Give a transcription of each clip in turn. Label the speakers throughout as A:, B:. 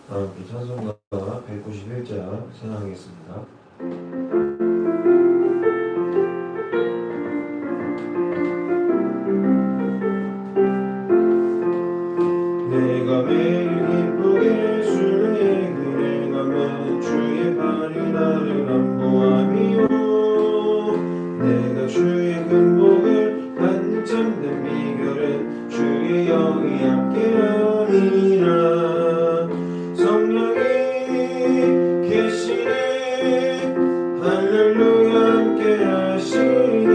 A: 함께 찬송가 191장 찬양하겠습니다. 내가 매일 기쁘게 주의 길에 가면 주의 발이 나를 안보함이요 내가 주의 근복을 받는 참된 비결은 주의 영이 함께함이라 성령이 계시네 할렐루야 함께하시네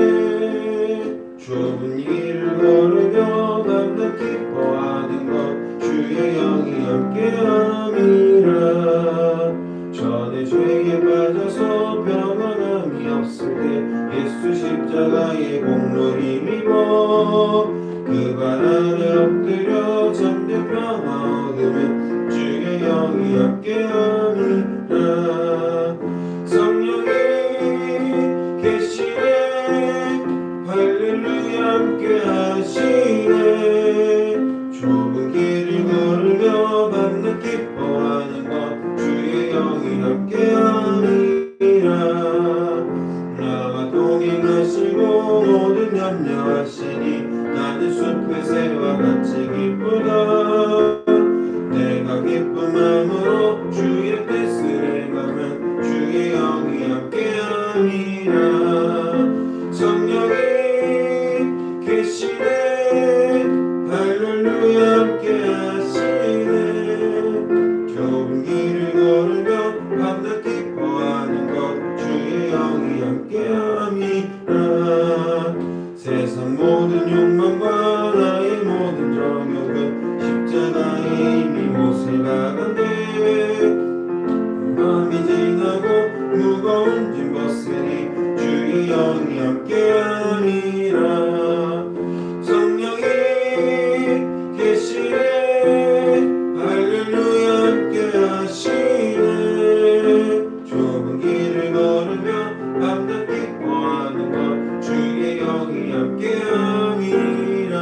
A: 좁은 길을 걸으며 밤낮 기뻐하는 것 주의 영이 함께함이라 전에 죄에 빠져서 평안함이 없을 때 예수 십자가의 공로 힘입어 그 발 아래 엎드려 잠든 평화 얻으면 주의 영이 함께함이라 성령이 계시네 할렐루야 함께하시네 좁은 길을 걸으며 밤낮 기뻐하는 것 주의 영이 함께함이라 나와 동행하시고 모든 염려하시니 나는 숲의 새와 같이 기쁘다 내가 기쁜 마음으로 주의 뜻을 행하면 주의 영이 함께함이라 성령이 계시네 할렐루야 함께하시네 좁은 길을 걸으며 밤낮 기뻐하는 것 주의 영이 함께함이라 세상 모든 욕망과 나의 모든 정욕은 십자가에 이미 못을 박았네 밤이 지나고 무거운 짐 벗으니 주의 영이 함께함이라 성령이 계시네 할렐루야 함께하시네 좁은 길을 걸으며 밤낮 기뻐하는 것 주의 영이 함께함이라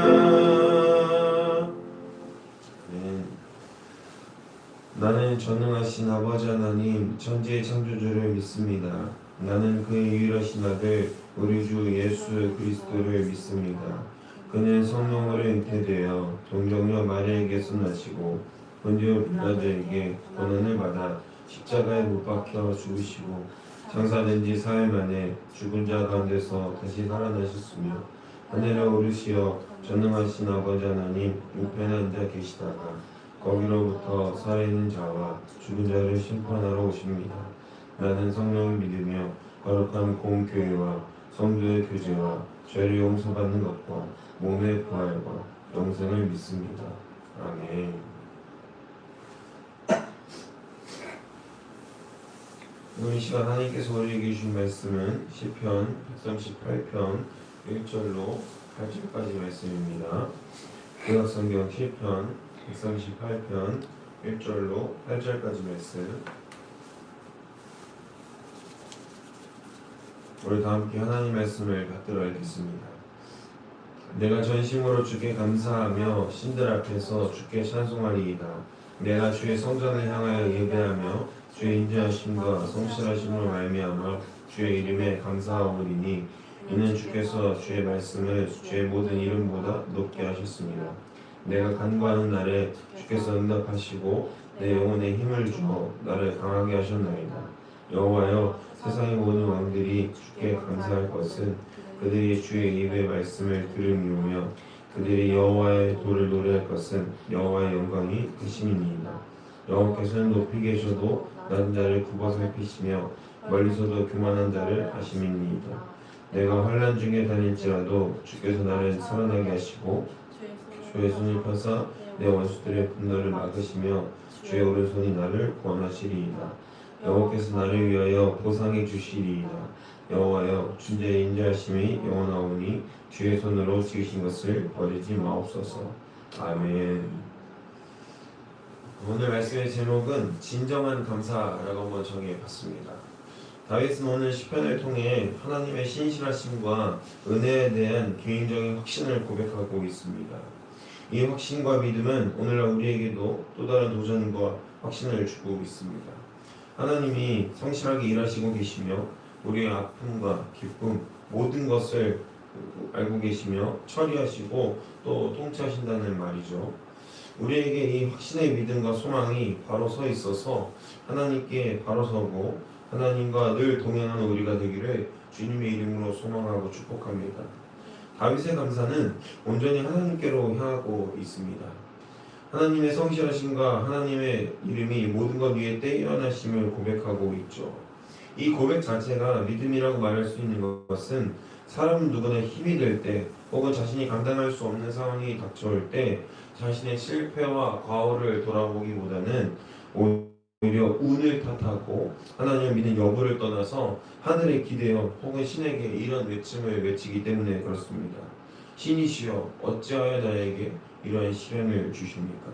A: 나는 전능하신 아버지 하나님 천지의 창조주를 믿습니다. 나는 그의 유일하신 아들 우리 주 예수 그리스도를 믿습니다. 그는 성령으로 잉태되어 동정녀 마리아에게서 나시고 본디오 빌라도에게 고난을 받아 십자가에 못 박혀 죽으시고 장사된 지 4일 만에 죽은 자 가운데서 다시 살아나셨으며 하늘에 오르시어 전능하신 아버지 하나님 우편에 앉아 계시다가 거기로부터 살아있는 자와 죽은 자를 심판하러 오십니다. 나는 성령을 믿으며 거룩한 공교회와 성도의 교제와 죄를 용서받는 것과 몸의 부활과 영생을 믿습니다. 아멘. 오늘 시간 하나님께서 우리에게 주신 말씀은 시편 138편 1절로 8절까지 말씀입니다. 구약성경 시편 138편 1절로 8절까지 말씀 우리 다 함께 하나님 말씀을 받들어 읽겠습니다. 내가 전심으로 주께 감사하며 신들 앞에서 주께 찬송하리이다. 내가 주의 성전을 향하여 예배하며 주의 인자하심과 성실하심으로 말미암아 주의 이름에 감사하오리니 이는 주께서 주의 말씀을 주의 모든 이름보다 높게 하셨습니다. 내가 간구하는 날에 주께서 응답하시고 내 영혼에 힘을 주어 나를 강하게 하셨나이다. 여호와여 세상의 모든 왕들이 주께 감사할 것은 그들이 주의 입의 말씀을 들음이오며 그들이 여호와의 도를 노래할 것은 여호와의 영광이 크심이니이다. 여호와께서는 높이 계셔도 낮은 자를 굽어 살피시며 멀리서도 교만한 자를 아심이니이다. 내가 환난 중에 다닐지라도 주께서 나를 살아나게 하시고 주의 손을 펴사 내 원수들의 분노를 막으시며 주의 오른손이 나를 구원하시리이다. 여호와께서 나를 위하여 보상해 주시리이다. 여호와여 주의 인자하심이 영원하오니 주의 손으로 지으신 것을 버리지 마옵소서. 아멘. 오늘 말씀의 제목은 진정한 감사라고 한번 정해봤습니다. 다윗은 오늘 시편을 통해 하나님의 신실하심과 은혜에 대한 개인적인 확신을 고백하고 있습니다. 이 확신과 믿음은 오늘날 우리에게도 또 다른 도전과 확신을 주고 있습니다. 하나님이 성실하게 일하시고 계시며 우리의 아픔과 기쁨 모든 것을 알고 계시며 처리하시고 또 통치하신다는 말이죠. 우리에게 이 확신의 믿음과 소망이 바로 서 있어서 하나님께 바로 서고 하나님과 늘 동행하는 우리가 되기를 주님의 이름으로 소망하고 축복합니다. 다윗의 감사는 온전히 하나님께로 향하고 있습니다. 하나님의 성실하심과 하나님의 이름이 모든 것 위에 떼어나심을 고백하고 있죠. 이 고백 자체가 믿음이라고 말할 수 있는 것은 사람 누구나 힘이 들 때 혹은 자신이 감당할 수 없는 상황이 닥쳐올 때 자신의 실패와 과오를 돌아보기보다는 오히려 운을 탓하고 하나님을 믿는 여부를 떠나서 하늘에 기대어 혹은 신에게 이런 외침을 외치기 때문에 그렇습니다. 신이시여 어찌하여 나에게 이러한 시련을 주십니까?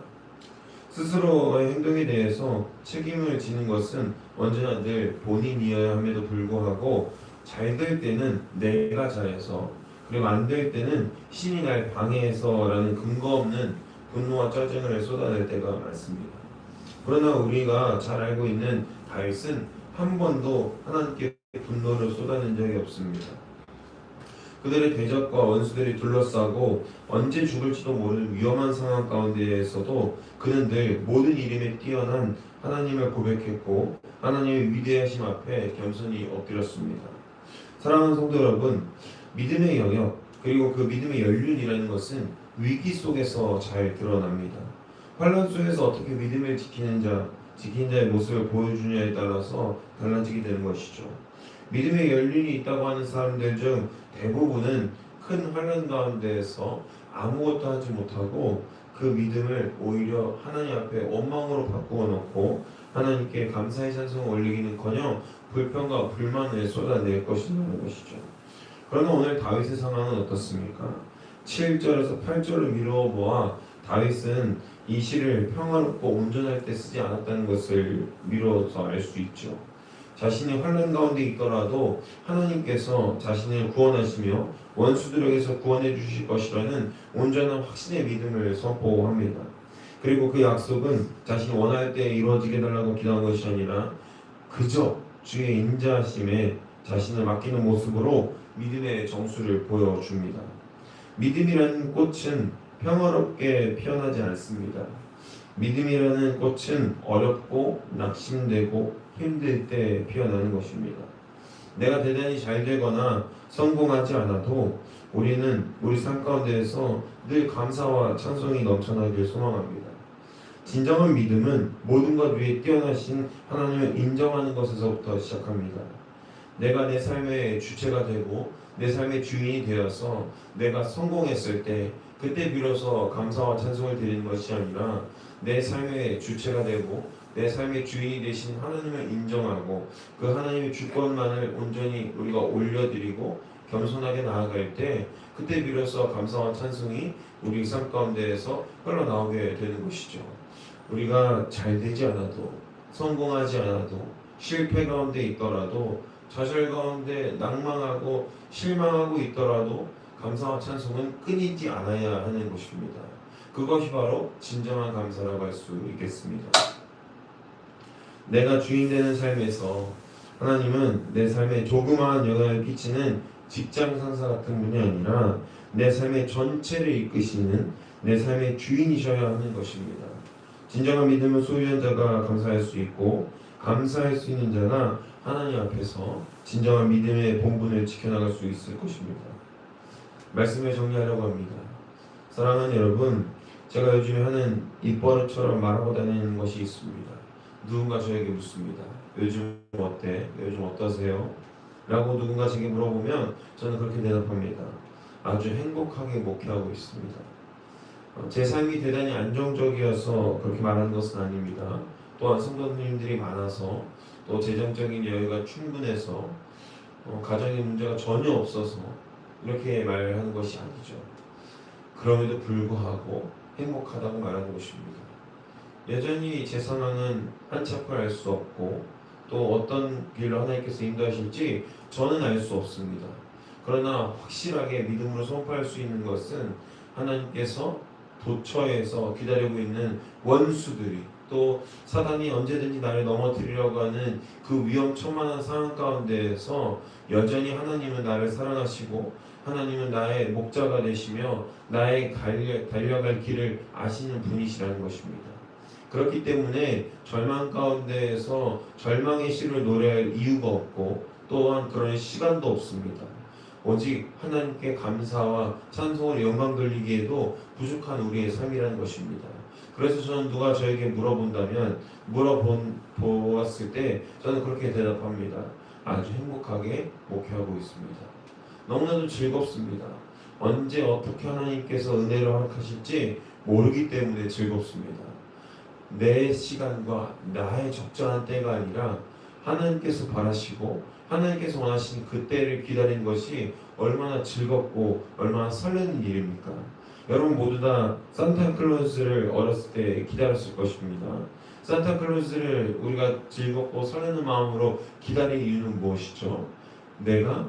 A: 스스로의 행동에 대해서 책임을 지는 것은 언제나 늘 본인이어야 함에도 불구하고 잘 될 때는 내가 잘해서 그리고 안 될 때는 신이 날 방해해서라는 근거 없는 분노와 짜증을 쏟아낼 때가 많습니다. 그러나 우리가 잘 알고 있는 다윗은 한 번도 하나님께 분노를 쏟아낸 적이 없습니다. 그들의 대적과 원수들이 둘러싸고 언제 죽을지도 모르는 위험한 상황 가운데에서도 그는 늘 모든 이름에 뛰어난 하나님을 고백했고 하나님의 위대하심 앞에 겸손히 엎드렸습니다. 사랑하는 성도 여러분, 믿음의 영역 그리고 그 믿음의 연륜이라는 것은 위기 속에서 잘 드러납니다. 환난 속에서 어떻게 믿음을 지킨 자의 모습을 보여주냐에 따라서 달라지게 되는 것이죠. 믿음의 연륜이 있다고 하는 사람들 중 대부분은 큰 환난 가운데에서 아무것도 하지 못하고 그 믿음을 오히려 하나님 앞에 원망으로 바꾸어 놓고 하나님께 감사의 찬송을 올리기는커녕 불평과 불만을 쏟아낼 것이라는 것이죠. 그러나 오늘 다윗의 상황은 어떻습니까? 7절에서 8절을 미루어 보아 다윗은 이 시를 평화롭고 온전할 때 쓰지 않았다는 것을 미루어서 알 수 있죠. 자신이 환난 가운데 있더라도 하나님께서 자신을 구원하시며 원수들에게서 구원해 주실 것이라는 온전한 확신의 믿음을 선포합니다. 그리고 그 약속은 자신이 원할 때 이루어지게 달라고 기도한 것이 아니라 그저 주의 인자하심에 자신을 맡기는 모습으로 믿음의 정수를 보여줍니다. 믿음이라는 꽃은 평화롭게 피어나지 않습니다. 믿음이라는 꽃은 어렵고 낙심되고 힘들 때 피어나는 것입니다. 내가 대단히 잘 되거나 성공하지 않아도 우리는 우리 삶 가운데에서 늘 감사와 찬송이 넘쳐나길 소망합니다. 진정한 믿음은 모든 것 위에 뛰어나신 하나님을 인정하는 것에서부터 시작합니다. 내가 내 삶의 주체가 되고 내 삶의 주인이 되어서 내가 성공했을 때 그때 비로소 감사와 찬송을 드리는 것이 아니라 내 삶의 주체가 되고 내 삶의 주인이 되신 하나님을 인정하고 그 하나님의 주권만을 온전히 우리가 올려드리고 겸손하게 나아갈 때 그때 비로소 감사와 찬송이 우리 삶 가운데에서 흘러나오게 되는 것이죠. 우리가 잘 되지 않아도 성공하지 않아도 실패 가운데 있더라도 좌절 가운데 낭망하고 실망하고 있더라도 감사와 찬송은 끊이지 않아야 하는 것입니다. 그것이 바로 진정한 감사라고 할 수 있겠습니다. 내가 주인 되는 삶에서 하나님은 내 삶에 조그마한 영향을 끼치는 직장 상사 같은 분이 아니라 내 삶의 전체를 이끄시는 내 삶의 주인이셔야 하는 것입니다. 진정한 믿음은 소유한 자가 감사할 수 있고 감사할 수 있는 자가 하나님 앞에서 진정한 믿음의 본분을 지켜나갈 수 있을 것입니다. 말씀을 정리하려고 합니다. 사랑하는 여러분, 제가 요즘에 하는 입버릇처럼 말하고 다니는 것이 있습니다. 누군가 저에게 묻습니다. 요즘 어때? 요즘 어떠세요? 라고 누군가 제게 물어보면 저는 그렇게 대답합니다. 아주 행복하게 목회하고 있습니다. 제 삶이 대단히 안정적이어서 그렇게 말하는 것은 아닙니다. 또한 성도님들이 많아서 또 재정적인 여유가 충분해서 가정의 문제가 전혀 없어서 이렇게 말하는 것이 아니죠. 그럼에도 불구하고 행복하다고 말하는 것입니다. 여전히 제 상황은 한치 앞을 알 수 없고 또 어떤 길로 하나님께서 인도하실지 저는 알 수 없습니다. 그러나 확실하게 믿음으로 선포할 수 있는 것은 하나님께서 도처에서 기다리고 있는 원수들이 또 사단이 언제든지 나를 넘어뜨리려고 하는 그 위험천만한 상황 가운데에서 여전히 하나님은 나를 사랑하시고 하나님은 나의 목자가 되시며 나의 달려갈 길을 아시는 분이시라는 것입니다. 그렇기 때문에 절망 가운데에서 절망의 시를 노래할 이유가 없고 또한 그런 시간도 없습니다. 오직 하나님께 감사와 찬송을 영광 돌리기에도 부족한 우리의 삶이라는 것입니다. 그래서 저는 누가 저에게 물어보았을 때 저는 그렇게 대답합니다. 아주 행복하게 목회하고 있습니다. 너무나도 즐겁습니다. 언제 어떻게 하나님께서 은혜를 허락하실지 모르기 때문에 즐겁습니다. 내 시간과 나의 적절한 때가 아니라 하나님께서 바라시고 하나님께서 원하시는 그 때를 기다리는 것이 얼마나 즐겁고 얼마나 설레는 일입니까? 여러분 모두 다 산타클로스를 어렸을 때 기다렸을 것입니다. 산타클로스를 우리가 즐겁고 설레는 마음으로 기다릴 이유는 무엇이죠? 내가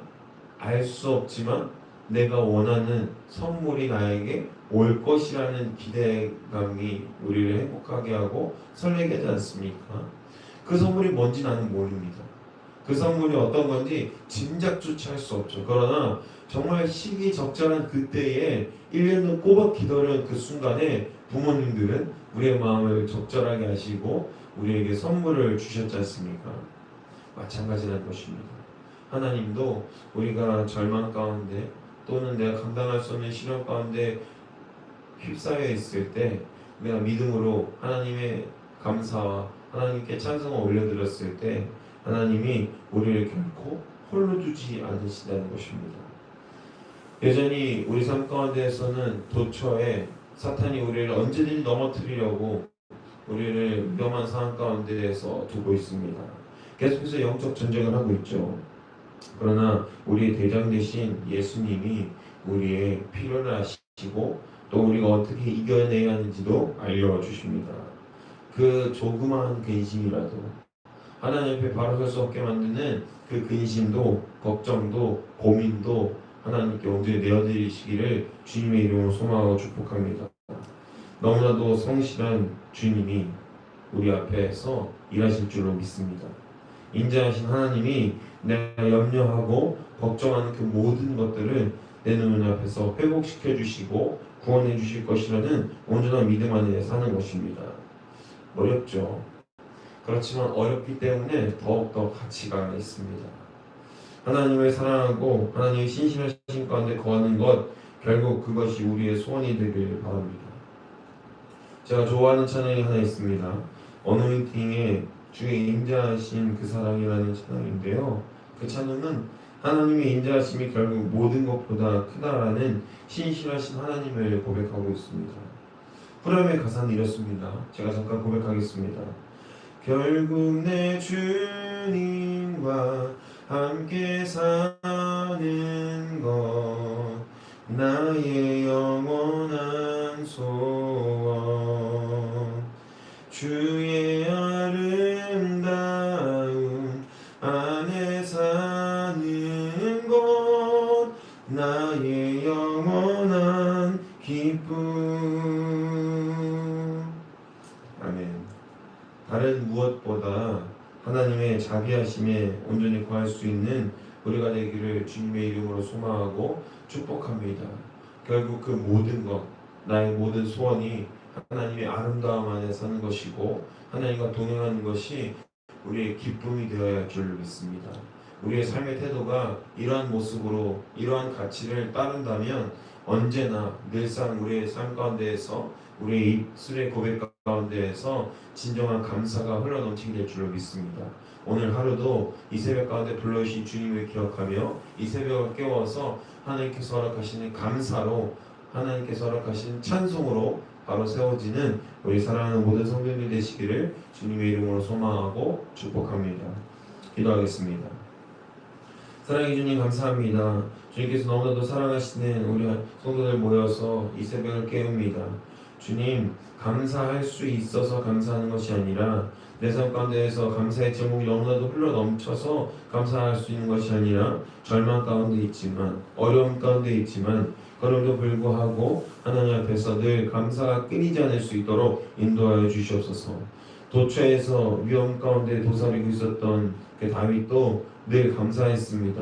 A: 알 수 없지만 내가 원하는 선물이 나에게 올 것이라는 기대감이 우리를 행복하게 하고 설레게 하지 않습니까? 그 선물이 뭔지 나는 모릅니다. 그 선물이 어떤 건지 짐작조차 할 수 없죠. 그러나 정말 시기적절한 그때에 1년을 꼬박 기다리는 그 순간에 부모님들은 우리의 마음을 적절하게 하시고 우리에게 선물을 주셨지 않습니까? 마찬가지라는 것입니다. 하나님도 우리가 절망 가운데 또는 내가 감당할 수 없는 시련 가운데 휩싸여 있을 때 내가 믿음으로 하나님의 감사와 하나님께 찬송을 올려드렸을 때 하나님이 우리를 결코 홀로 두지 않으시다는 것입니다. 여전히 우리 삶 가운데에서는 도처에 사탄이 우리를 언제든지 넘어뜨리려고 우리를 위험한 상황 가운데에서 두고 있습니다. 계속해서 영적 전쟁을 하고 있죠. 그러나 우리의 대장 되신 예수님이 우리의 필요를 아시고 또 우리가 어떻게 이겨내야 하는지도 알려주십니다. 그 조그마한 근심이라도 하나님 앞에 바로 설 수 없게 만드는 그 근심도 걱정도 고민도 하나님께 온전히 내어드리시기를 주님의 이름으로 소망하고 축복합니다. 너무나도 성실한 주님이 우리 앞에서 일하실 줄로 믿습니다. 인자하신 하나님이 내가 염려하고 걱정하는 그 모든 것들을 내 눈 앞에서 회복시켜 주시고 구원해 주실 것이라는 온전한 믿음 안에 사는 것입니다. 어렵죠. 그렇지만 어렵기 때문에 더욱더 가치가 있습니다. 하나님을 사랑하고 하나님의 신실하신 가운데 거하는 것, 결국 그것이 우리의 소원이 되길 바랍니다. 제가 좋아하는 찬양이 하나 있습니다. 어노인팅의 주의 인자하신 그 사랑이라는 찬양인데요. 그 찬양은 하나님의 인자하심이 결국 모든 것보다 크다라는 신실하신 하나님을 고백하고 있습니다. 후렴의 가사는 이렇습니다. 제가 잠깐 고백하겠습니다. 결국 내 주님과 함께 사는 것 나의 영원한 소원 주의 아름다운 안에 사는 것 나의 영원한 기쁨. 아멘. 다른 무엇보다 하나님의 자비하심에 온전히 거할 수 있는 우리가 되기를 주님의 이름으로 소망하고 축복합니다. 결국 그 모든 것, 나의 모든 소원이 하나님의 아름다움 안에 사는 것이고 하나님과 동행하는 것이 우리의 기쁨이 되어야 할 줄 믿습니다. 우리의 삶의 태도가 이러한 모습으로 이러한 가치를 따른다면 언제나 늘상 우리의 삶 가운데에서 우리의 입술의 고백 가운데에서 진정한 감사가 흘러넘치게 될 줄로 믿습니다. 오늘 하루도 이 새벽 가운데 불러주신 주님을 기억하며 이 새벽을 깨워서 하나님께서 허락하시는 감사로 하나님께서 허락하신 찬송으로 바로 세워지는 우리 사랑하는 모든 성도님들 되시기를 주님의 이름으로 소망하고 축복합니다. 기도하겠습니다. 사랑해 주님 감사합니다. 주님께서 너무나도 사랑하시는 우리 성도들 모여서 이 새벽을 깨웁니다. 주님 감사할 수 있어서 감사하는 것이 아니라 내 삶 가운데에서 감사의 제목이 너무나도 흘러넘쳐서 감사할 수 있는 것이 아니라 절망 가운데 있지만 어려움 가운데 있지만 그럼에도 불구하고 하나님 앞에서 늘 감사가 끊이지 않을 수 있도록 인도하여 주시옵소서. 도처에서 위험 가운데 도사리고 있었던 그 다윗도 늘 감사했습니다.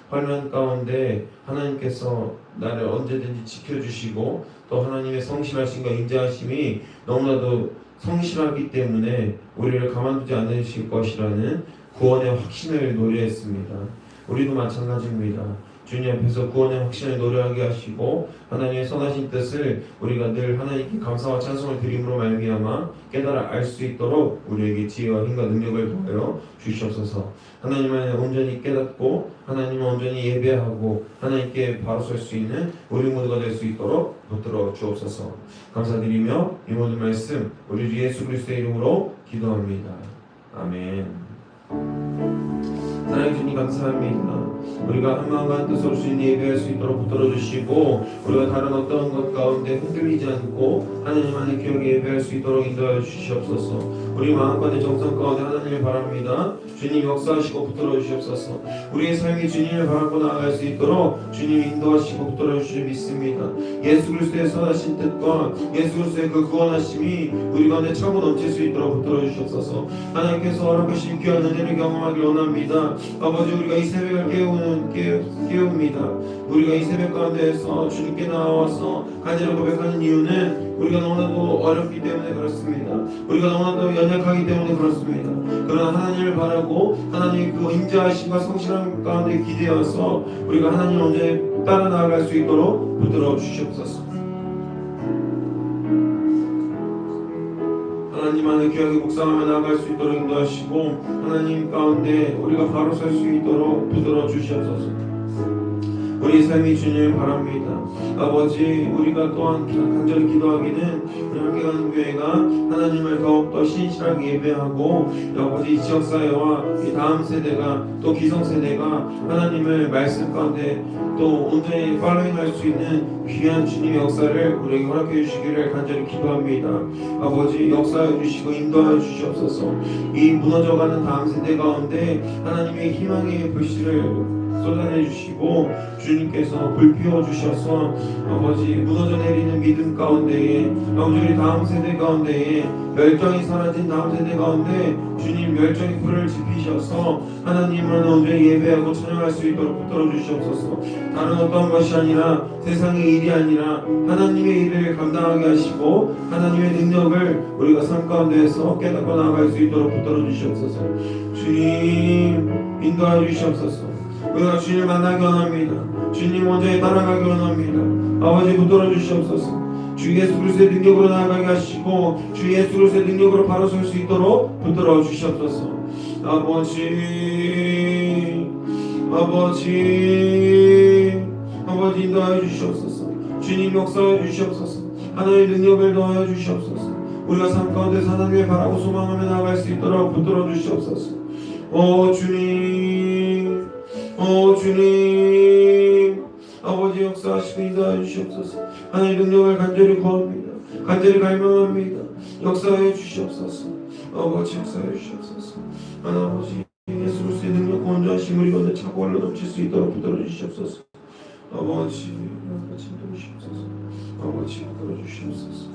A: 환난 가운데 하나님께서 나를 언제든지 지켜주시고 또 하나님의 성실하심과 인자하심이 너무나도 성실하기 때문에 우리를 가만두지 않으실 것이라는 구원의 확신을 노래했습니다. 우리도 마찬가지입니다. 주님 앞에서 구원의 확신을 노래하게 하시고 하나님의 선하신 뜻을 우리가 늘 하나님께 감사와 찬송을 드림으로 말미암아 깨달아 알 수 있도록 우리에게 지혜와 힘과 능력을 더하여 주시옵소서. 하나님을 온전히 깨닫고 하나님을 온전히 예배하고 하나님께 바로 설 수 있는 우리 모두가 될 수 있도록 붙들어 주옵소서. 감사드리며 이 모든 말씀 우리 주 예수 그리스도의 이름으로 기도합니다. 아멘. 사랑해 주님 감사합니다. 우리가 한 마음과 한 뜻으로 주님 예배할 수 있도록 붙들어 주시고 우리가 다른 어떤 것 가운데 흔들리지 않고 하나님 안에 기억에 예배할 수 있도록 인도하여 주시옵소서. 우리 마음과 내 정성 가운데 하나님을 바랍니다. 주님 역사하시고 붙들어 주시옵소서. 우리의 삶이 주님을 바라고 나아갈 수 있도록 주님 인도하시고 붙들어 주시 믿습니다. 예수 그리스도의 선하신 뜻과 예수 그리스도의 그 구원하심이 우리 가운데 차고 넘칠 수 있도록 붙들어 주시옵소서. 하나님께서 허락하신 귀한 은혜를 경험하길 원합니다. 아버지 우리가 이 새벽을 깨웁니다. 우리가 이 새벽 가운데에서 주님께 나와서 간절히 고백하는 이유는 우리가 너무나도 어렵기 때문에 그렇습니다. 우리가 너무나도 연약하기 때문에 그렇습니다. 그러나 하나님을 바라고 하나님의 그 인자하심과 성실함 가운데 기대어서 우리가 하나님 언제 따라 나아갈 수 있도록 붙들어 주시옵소서. 하나님 안에 귀하게 묵상하며 나아갈 수 있도록 인도하시고 하나님 가운데 우리가 바로 설 수 있도록 붙들어 주시옵소서. 우리 삶이 주님을 바랍니다. 아버지 우리가 또한 간절히 기도하기는 우리 함께가는 교회가 하나님을 더욱더 신실하게 예배하고 아버지 이 지역사회와 이 다음 세대가 또 기성세대가 하나님을 말씀 가운데 또 온전히 팔로잉할 수 있는 귀한 주님의 역사를 우리에게 허락해 주시기를 간절히 기도합니다. 아버지 역사해 주시고 인도하여 주시옵소서. 이 무너져가는 다음 세대 가운데 하나님의 희망의 불씨를 쏟아내 주시고 주님께서 불 피워 주셔서 아버지 무너져 내리는 믿음 가운데에 아버지 우리 다음 세대 가운데에 멸종이 사라진 다음 세대 가운데 주님 멸종의 불을 지피셔서 하나님을 온전히 예배하고 찬양할 수 있도록 붙들어 주시옵소서. 다른 어떤 것이 아니라 세상의 일이 아니라 하나님의 일을 감당하게 하시고 하나님의 능력을 우리가 삶 가운데에서 깨닫고 나아갈 수 있도록 붙들어 주시옵소서. 주님 인도하여 주시옵소서. 우리가 주님을 만나기 원합니다. 주님 먼저 따라가기 원합니다. 아버지 붙들어 주시옵소서. 주 예수 그리스도의 능력으로 나아가게 하시고 주 예수 그리스도의 능력으로 바로 설 수 있도록 붙들어 주시옵소서. 아버지 인도하여 주시옵소서. 주님 역사하여 주시옵소서. 하나님의 능력을 더하여 주시옵소서. 우리가 삶 가운데서 하나님을 바라고 소망하며 나아갈 수 있도록 붙들어 주시옵소서. 주님 아버지 역사하시고 인도하여 주시옵소서. 하나님의 능력을 간절히 구합니다. 간절히 갈망합니다. 역사하여 주시옵소서. 아버지 역사하여 주시옵소서. 아버지 예수 그리스도의 능력 온전하심 우리 가운데 차고 흘러 넘칠 수 있도록 붙들어 주시옵소서. 아버지 붙들어 주시옵소서. 아버지 붙들어 주시옵소서.